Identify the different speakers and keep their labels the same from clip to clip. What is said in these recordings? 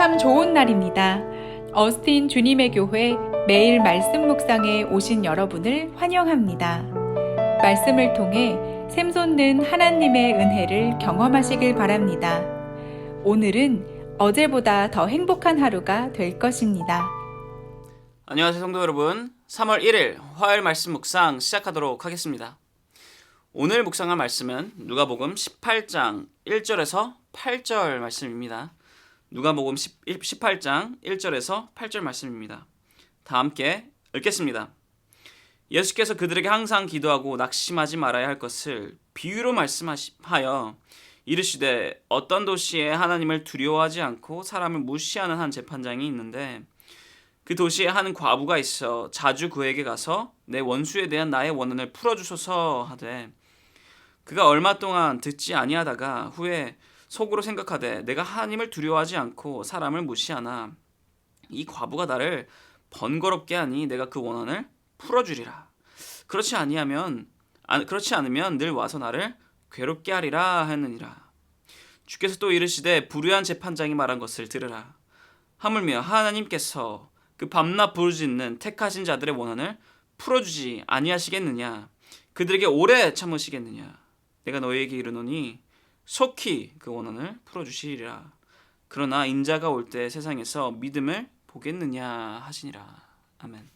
Speaker 1: 참 좋은 날입니다. 어스틴 주님의 교회 매일 말씀 묵상에 오신 여러분을 환영합니다. 말씀을 통해 샘솟는 하나님의 은혜를 경험하시길 바랍니다. 오늘은 어제보다 더 행복한 하루가 될 것입니다.
Speaker 2: 안녕하세요 성도 여러분. 3월 1일 화요일 말씀 묵상 시작하도록 하겠습니다. 오늘 묵상할 말씀은 누가복음 18장 1절에서 8절 말씀입니다. 누가복음 18장 1절에서 8절 말씀입니다. 다 함께 읽겠습니다. 예수께서 그들에게 항상 기도하고 낙심하지 말아야 할 것을 비유로 말씀하여 이르시되 어떤 도시에 하나님을 두려워하지 않고 사람을 무시하는 한 재판장이 있는데 그 도시에 한 과부가 있어 자주 그에게 가서 내 원수에 대한 나의 원한을 풀어주소서 하되 그가 얼마 동안 듣지 아니하다가 후에 속으로 생각하되 내가 하나님을 두려워하지 않고 사람을 무시하나 이 과부가 나를 번거롭게 하니 내가 그 원한을 풀어주리라. 그렇지 않으면 늘 와서 나를 괴롭게 하리라 하느니라. 주께서 또 이르시되 불의한 재판장이 말한 것을 들으라. 하물며 하나님께서 그 밤낮 부르짖는 택하신 자들의 원한을 풀어주지 아니하시겠느냐. 그들에게 오래 참으시겠느냐. 내가 너희에게 이르노니 속히 그 원한을 풀어주시리라. 그러나 인자가 올 때 세상에서 믿음을 보겠느냐 하시니라. 아멘.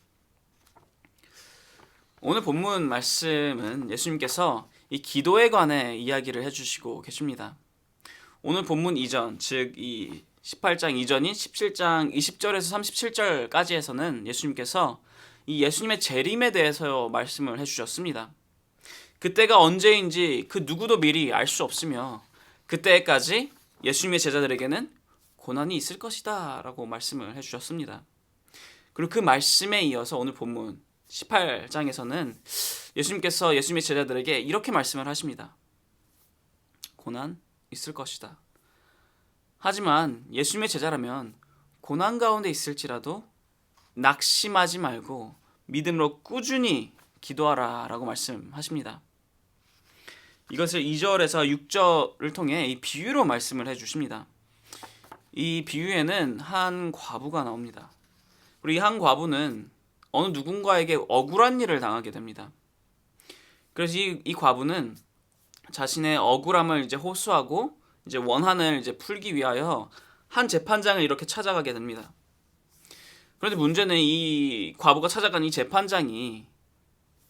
Speaker 2: 오늘 본문 말씀은 예수님께서 이 기도에 관해 이야기를 해주시고 계십니다. 오늘 본문 이전, 즉 이 18장 이전인 17장 20절에서 37절까지에서는 예수님께서 이 예수님의 재림에 대해서 말씀을 해주셨습니다. 그때가 언제인지 그 누구도 미리 알 수 없으며 그때까지 예수님의 제자들에게는 고난이 있을 것이다 라고 말씀을 해주셨습니다. 그리고 그 말씀에 이어서 오늘 본문 18장에서는 예수님께서 예수님의 제자들에게 이렇게 말씀을 하십니다. 고난 있을 것이다. 하지만 예수님의 제자라면 고난 가운데 있을지라도 낙심하지 말고 믿음으로 꾸준히 기도하라 라고 말씀하십니다. 이것을 2절에서 6절을 통해 이 비유로 말씀을 해주십니다. 이 비유에는 한 과부가 나옵니다. 그리고 이 한 과부는 어느 누군가에게 억울한 일을 당하게 됩니다. 그래서 이 과부는 자신의 억울함을 이제 호소하고 이제 원한을 이제 풀기 위하여 한 재판장을 이렇게 찾아가게 됩니다. 그런데 문제는 이 과부가 찾아간 이 재판장이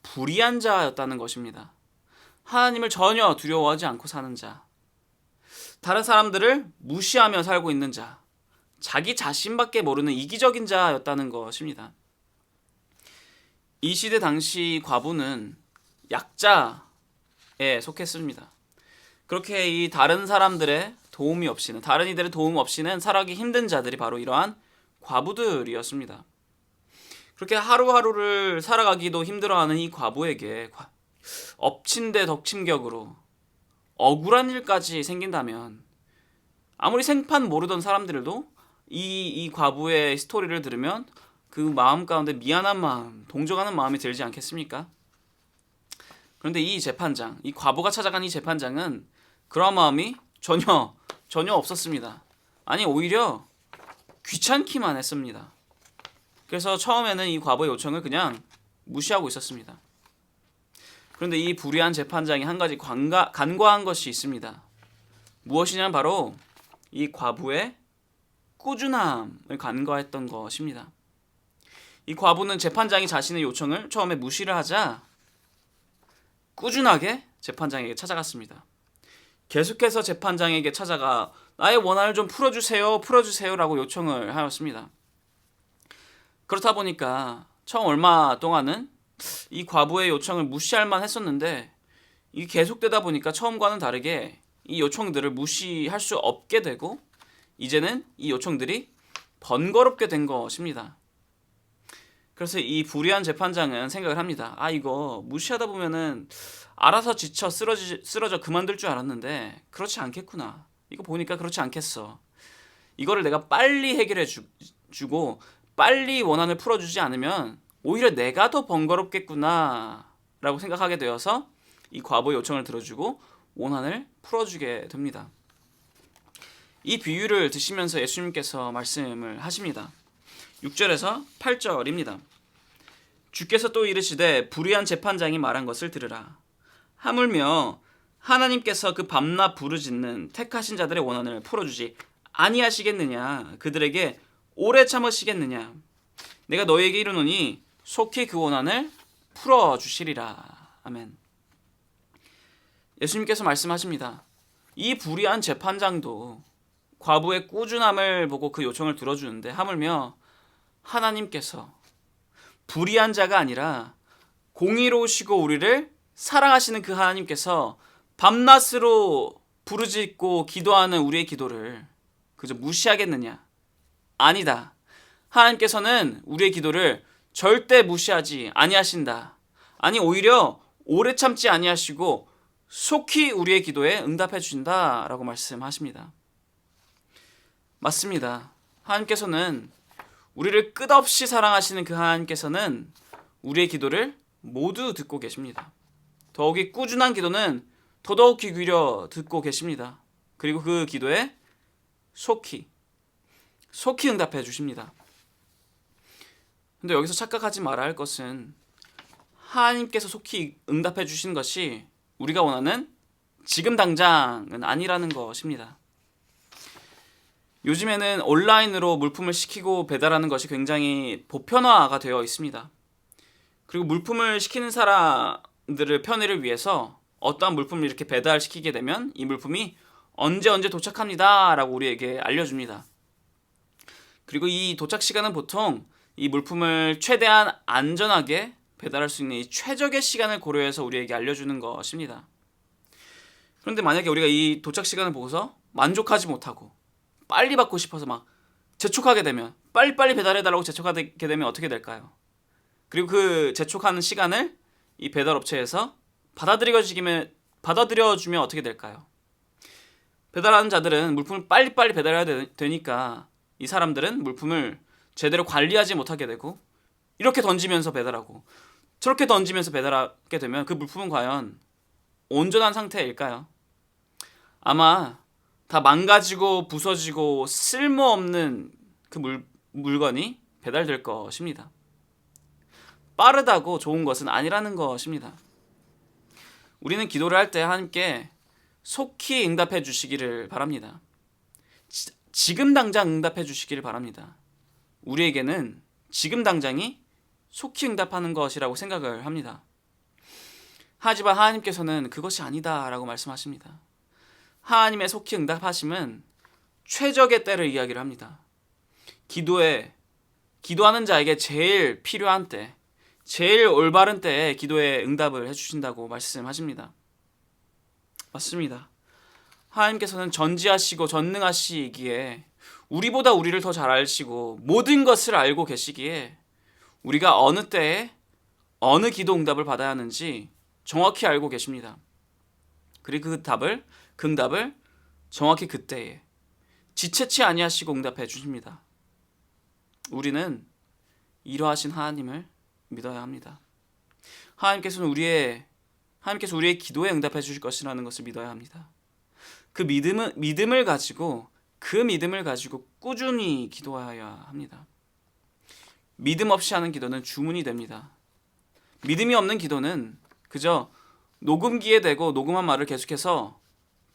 Speaker 2: 불의한 자였다는 것입니다. 하나님을 전혀 두려워하지 않고 사는 자, 다른 사람들을 무시하며 살고 있는 자, 자기 자신밖에 모르는 이기적인 자였다는 것입니다. 이 시대 당시 과부는 약자에 속했습니다. 그렇게 이 다른 사람들의 도움이 없이는, 다른 이들의 도움 없이는 살아가기 힘든 자들이 바로 이러한 과부들이었습니다. 그렇게 하루하루를 살아가기도 힘들어하는 이 과부에게 엎친 데 덕침격으로 억울한 일까지 생긴다면 아무리 생판 모르던 사람들도 이 과부의 스토리를 들으면 그 마음 가운데 미안한 마음, 동정하는 마음이 들지 않겠습니까? 그런데 이 재판장, 이 과부가 찾아간 이 재판장은 그런 마음이 전혀 없었습니다. 아니 오히려 귀찮기만 했습니다. 그래서 처음에는 이 과부의 요청을 그냥 무시하고 있었습니다. 그런데 이 불의한 재판장이 한 가지 간과한 것이 있습니다. 무엇이냐면 바로 이 과부의 꾸준함을 간과했던 것입니다. 이 과부는 재판장이 자신의 요청을 처음에 무시를 하자 꾸준하게 재판장에게 찾아갔습니다. 계속해서 재판장에게 찾아가 나의 원한을 좀 풀어주세요 라고 요청을 하였습니다. 그렇다 보니까 처음 얼마 동안은 이 과부의 요청을 무시할 만 했었는데 이게 계속되다 보니까 처음과는 다르게 이 요청들을 무시할 수 없게 되고 이제는 이 요청들이 번거롭게 된 것입니다. 그래서 이 불의한 재판장은 생각을 합니다. 이거 무시하다 보면은 알아서 지쳐 쓰러져 그만둘 줄 알았는데 그렇지 않겠구나. 이거 보니까 그렇지 않겠어. 이거를 내가 빨리 해결해 주고 빨리 원한을 풀어주지 않으면 오히려 내가 더 번거롭겠구나 라고 생각하게 되어서 이 과부의 요청을 들어주고 원한을 풀어주게 됩니다. 이 비유를 드시면서 예수님께서 말씀을 하십니다. 6절에서 8절입니다. 주께서 또 이르시되 불의한 재판장이 말한 것을 들으라. 하물며 하나님께서 그 밤낮 부르짖는 택하신 자들의 원한을 풀어주지 아니하시겠느냐? 그들에게 오래 참으시겠느냐? 내가 너희에게 이르노니 속히 그 원한을 풀어주시리라. 아멘. 예수님께서 말씀하십니다. 이 불의한 재판장도 과부의 꾸준함을 보고 그 요청을 들어주는데 하물며 하나님께서 불의한 자가 아니라 공의로우시고 우리를 사랑하시는 그 하나님께서 밤낮으로 부르짖고 기도하는 우리의 기도를 그저 무시하겠느냐? 아니다. 하나님께서는 우리의 기도를 절대 무시하지 아니하신다. 아니 오히려 오래 참지 아니하시고 속히 우리의 기도에 응답해 주신다라고 말씀하십니다. 맞습니다. 하나님께서는 우리를 끝없이 사랑하시는 그 하나님께서는 우리의 기도를 모두 듣고 계십니다. 더욱이 꾸준한 기도는 더더욱 귀 기울여 듣고 계십니다. 그리고 그 기도에 속히 응답해 주십니다. 근데 여기서 착각하지 말아야 할 것은 하나님께서 속히 응답해 주시는 것이 우리가 원하는 지금 당장은 아니라는 것입니다. 요즘에는 온라인으로 물품을 시키고 배달하는 것이 굉장히 보편화가 되어 있습니다. 그리고 물품을 시키는 사람들의 편의를 위해서 어떠한 물품을 이렇게 배달시키게 되면 이 물품이 언제 도착합니다 라고 우리에게 알려줍니다. 그리고 이 도착 시간은 보통 이 물품을 최대한 안전하게 배달할 수 있는 이 최적의 시간을 고려해서 우리에게 알려주는 것입니다. 그런데 만약에 우리가 이 도착 시간을 보고서 만족하지 못하고 빨리 받고 싶어서 막 재촉하게 되면 빨리빨리 배달해달라고 재촉하게 되면 어떻게 될까요? 그리고 그 재촉하는 시간을 이 배달업체에서 받아들여주면 어떻게 될까요? 배달하는 자들은 물품을 빨리빨리 배달해야 되니까 이 사람들은 물품을 제대로 관리하지 못하게 되고 이렇게 던지면서 배달하고 저렇게 던지면서 배달하게 되면 그 물품은 과연 온전한 상태일까요? 아마 다 망가지고 부서지고 쓸모없는 그 물건이 배달될 것입니다. 빠르다고 좋은 것은 아니라는 것입니다. 우리는 기도를 할 때 하나님께 속히 응답해 주시기를 바랍니다. 지금 당장 응답해 주시기를 바랍니다. 우리에게는 지금 당장이 속히 응답하는 것이라고 생각을 합니다. 하지만 하나님께서는 그것이 아니다라고 말씀하십니다. 하나님의 속히 응답하심은 최적의 때를 이야기를 합니다. 기도하는 자에게 제일 필요한 때, 제일 올바른 때에 기도에 응답을 해주신다고 말씀하십니다. 맞습니다. 하나님께서는 전지하시고 전능하시기에 우리보다 우리를 더 잘 아시고 모든 것을 알고 계시기에 우리가 어느 때에 어느 기도 응답을 받아야 하는지 정확히 알고 계십니다. 그리고 그 응답을 정확히 그때에 지체치 아니하시고 응답해 주십니다. 우리는 이러하신 하나님을 믿어야 합니다. 하나님께서 우리의 기도에 응답해 주실 것이라는 것을 믿어야 합니다. 그 믿음을 가지고 꾸준히 기도해야 합니다. 믿음 없이 하는 기도는 주문이 됩니다. 믿음이 없는 기도는 그저 녹음기에 대고 녹음한 말을 계속해서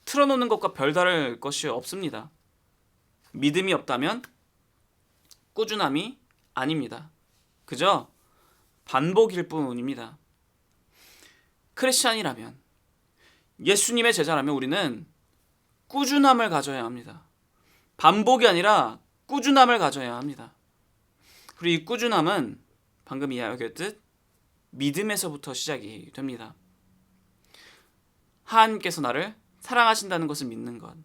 Speaker 2: 틀어놓는 것과 별다를 것이 없습니다. 믿음이 없다면 꾸준함이 아닙니다. 그저 반복일 뿐입니다. 크리스찬이라면, 예수님의 제자라면 우리는 꾸준함을 가져야 합니다. 반복이 아니라 꾸준함을 가져야 합니다. 그리고 이 꾸준함은 방금 이야기했듯 믿음에서부터 시작이 됩니다. 하나님께서 나를 사랑하신다는 것을 믿는 것,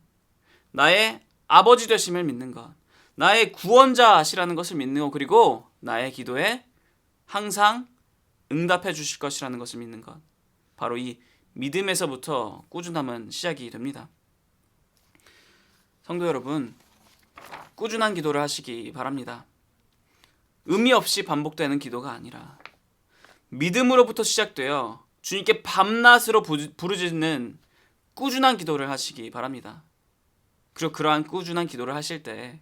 Speaker 2: 나의 아버지 되심을 믿는 것, 나의 구원자시라는 것을 믿는 것, 그리고 나의 기도에 항상 응답해 주실 것이라는 것을 믿는 것, 바로 이 믿음에서부터 꾸준함은 시작이 됩니다. 성도 여러분, 꾸준한 기도를 하시기 바랍니다. 의미 없이 반복되는 기도가 아니라 믿음으로부터 시작되어 주님께 밤낮으로 부르짖는 꾸준한 기도를 하시기 바랍니다. 그리고 그러한 꾸준한 기도를 하실 때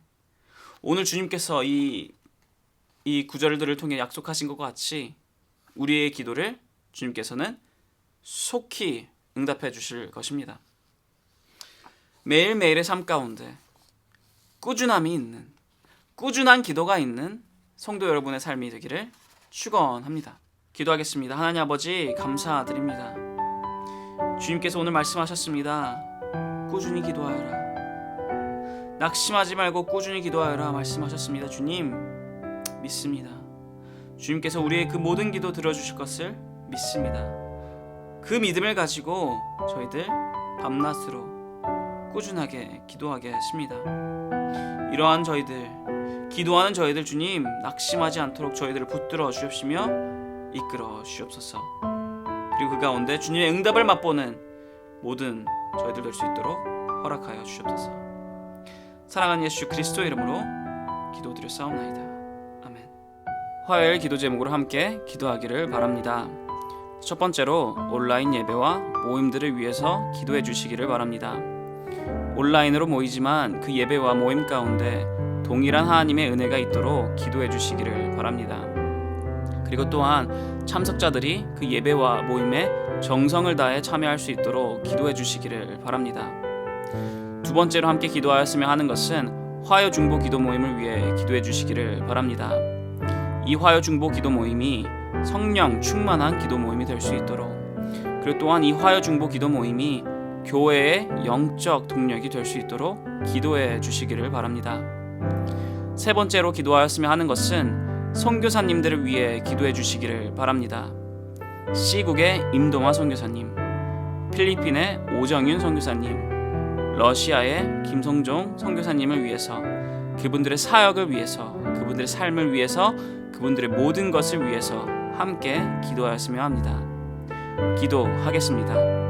Speaker 2: 오늘 주님께서 이 구절들을 통해 약속하신 것과 같이 우리의 기도를 주님께서는 속히 응답해 주실 것입니다. 매일매일의 삶 가운데 꾸준함이 있는, 꾸준한 기도가 있는 성도 여러분의 삶이 되기를 축원합니다. 기도하겠습니다. 하나님 아버지 감사드립니다. 주님께서 오늘 말씀하셨습니다. 꾸준히 기도하여라. 낙심하지 말고 꾸준히 기도하여라 말씀하셨습니다. 주님 믿습니다. 주님께서 우리의 그 모든 기도 들어주실 것을 믿습니다. 그 믿음을 가지고 저희들 밤낮으로 꾸준하게 기도하게 하십니다. 이러한 저희들, 기도하는 저희들 주님 낙심하지 않도록 저희들을 붙들어 주옵시며 이끌어 주옵소서. 그리고 그 가운데 주님의 응답을 맛보는 모든 저희들 될 수 있도록 허락하여 주옵소서. 사랑하는 예수 그리스도 이름으로 기도드렸사옵나이다. 아멘. 화요일 기도 제목으로 함께 기도하기를 바랍니다. 첫 번째로 온라인 예배와 모임들을 위해서 기도해 주시기를 바랍니다. 온라인으로 모이지만 그 예배와 모임 가운데 동일한 하나님의 은혜가 있도록 기도해 주시기를 바랍니다. 그리고 또한 참석자들이 그 예배와 모임에 정성을 다해 참여할 수 있도록 기도해 주시기를 바랍니다. 두 번째로 함께 기도하였으면 하는 것은 화요 중보 기도 모임을 위해 기도해 주시기를 바랍니다. 이 화요 중보 기도 모임이 성령 충만한 기도 모임이 될 수 있도록, 그리고 또한 이 화요 중보 기도 모임이 교회의 영적 동력이 될 수 있도록 기도해 주시기를 바랍니다. 세 번째로 기도하였으면 하는 것은 선교사님들을 위해 기도해 주시기를 바랍니다. C국의 임동화 선교사님, 필리핀의 오정윤 선교사님, 러시아의 김성종 선교사님을 위해서, 그분들의 사역을 위해서, 그분들의 삶을 위해서, 그분들의 모든 것을 위해서 함께 기도하였으면 합니다. 기도하겠습니다.